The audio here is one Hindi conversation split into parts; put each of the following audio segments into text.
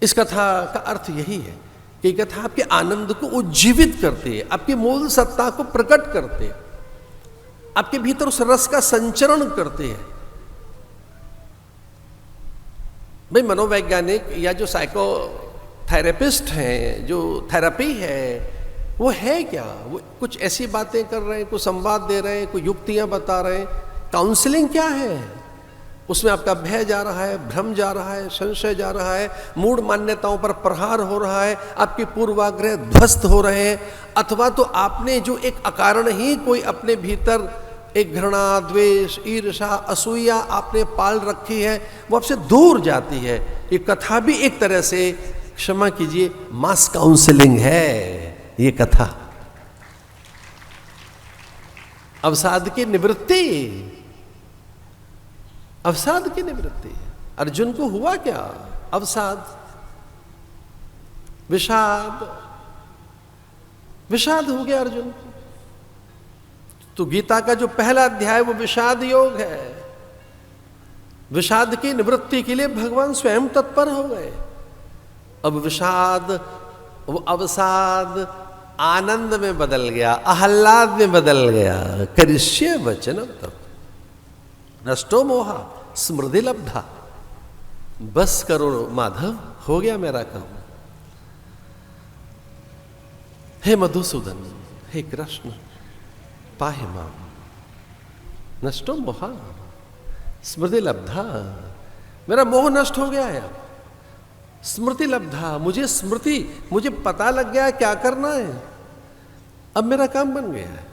इस कथा का अर्थ यही है कि कथा आपके आनंद को उज्जीवित करती है, आपकी मूल सत्ता को प्रकट करते हैं, आपके भीतर उस रस का संचरण करते हैं। भाई मनोवैज्ञानिक या जो साइको थेरेपिस्ट हैं, जो थेरेपी है, वो है क्या? वो कुछ ऐसी बातें कर रहे हैं, कुछ संवाद दे रहे हैं, कुछ युक्तियां बता रहे हैं। काउंसलिंग क्या है? उसमें आपका भय जा रहा है, भ्रम जा रहा है, संशय जा रहा है, मूढ़ मान्यताओं पर प्रहार हो रहा है, आपके पूर्वाग्रह ध्वस्त हो रहे हैं, अथवा तो आपने जो एक अकारण ही कोई अपने भीतर एक घृणा, द्वेष, ईर्ष्या, असूया आपने पाल रखी है, वो आपसे दूर जाती है। ये कथा भी एक तरह से, क्षमा कीजिए, मास काउंसलिंग है ये कथा। अवसाद की निवृत्ति, अवसाद की निवृत्ति। अर्जुन को हुआ क्या? अवसाद, विषाद, विषाद हो गया अर्जुन को। तो गीता का जो पहला अध्याय वो विषाद योग है। विषाद की निवृत्ति के लिए भगवान स्वयं तत्पर हो गए। अब विषाद, वो अवसाद आनंद में बदल गया, आह्लाद में बदल गया। करिष्ये वचनम तब नष्टो मोहा स्मृति लब्धा। बस करो माधव, हो गया मेरा काम। हे मधुसूदन, हे कृष्ण, पाहि माम नष्टो मोहा स्मृति लब्धा। मेरा मोह नष्ट हो गया है। स्मृति लब्धा, मुझे स्मृति, मुझे पता लग गया क्या करना है। अब मेरा काम बन गया है।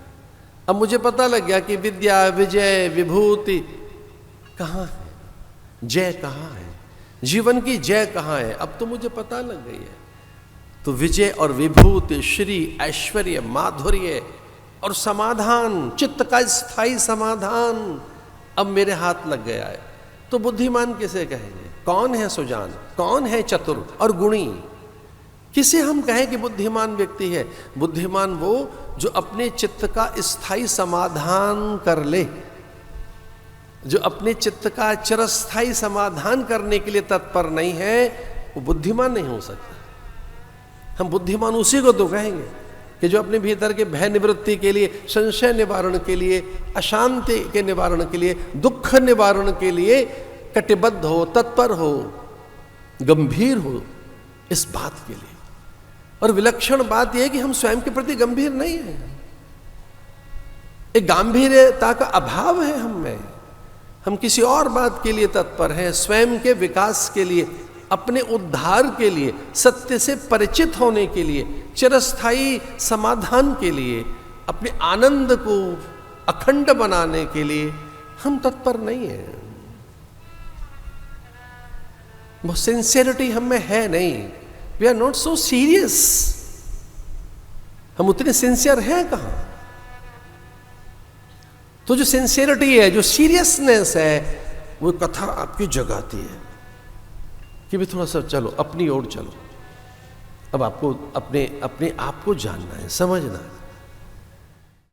अब मुझे पता लग गया कि विद्या, विजय, विभूति कहाँ है, जय कहाँ है, जीवन की जय कहाँ है। अब तो मुझे पता लग गई है। तो विजय और विभूति, श्री, ऐश्वर्य, माधुर्य और समाधान, चित्त का स्थायी समाधान अब मेरे हाथ लग गया है। तो बुद्धिमान किसे कहेंगे? कौन है सुजान, कौन है चतुर और गुणी? किसे हम कहें कि बुद्धिमान व्यक्ति है? बुद्धिमान वो जो अपने चित्त का स्थायी समाधान कर ले, जो अपने चित्त का चिरस्थायी समाधान करने के लिए तत्पर नहीं है, वो बुद्धिमान नहीं हो सकता। हम बुद्धिमान उसी को तो कहेंगे कि जो अपने भीतर के भय निवृत्ति के लिए, संशय निवारण के लिए, अशांति के निवारण के लिए, दुख निवारण के लिए कटिबद्ध हो, तत्पर हो, गंभीर हो इस बात के लिए। और विलक्षण बात यह है कि हम स्वयं के प्रति गंभीर नहीं है। एक गांभीर्यता का अभाव है हम में। हम किसी और बात के लिए तत्पर हैं, स्वयं के विकास के लिए, अपने उद्धार के लिए, सत्य से परिचित होने के लिए, चिरस्थायी समाधान के लिए, अपने आनंद को अखंड बनाने के लिए हम तत्पर नहीं हैं। वो सिंसियरिटी हम में है नहीं। We are not so serious. हम उतने सिंसियर हैं कहां? तो जो सिंसियरिटी है, जो सीरियसनेस है, वो कथा आपकी जगाती है कि भी थोड़ा सा चलो, अपनी ओर चलो। अब आपको अपने आप को जानना है, समझना है।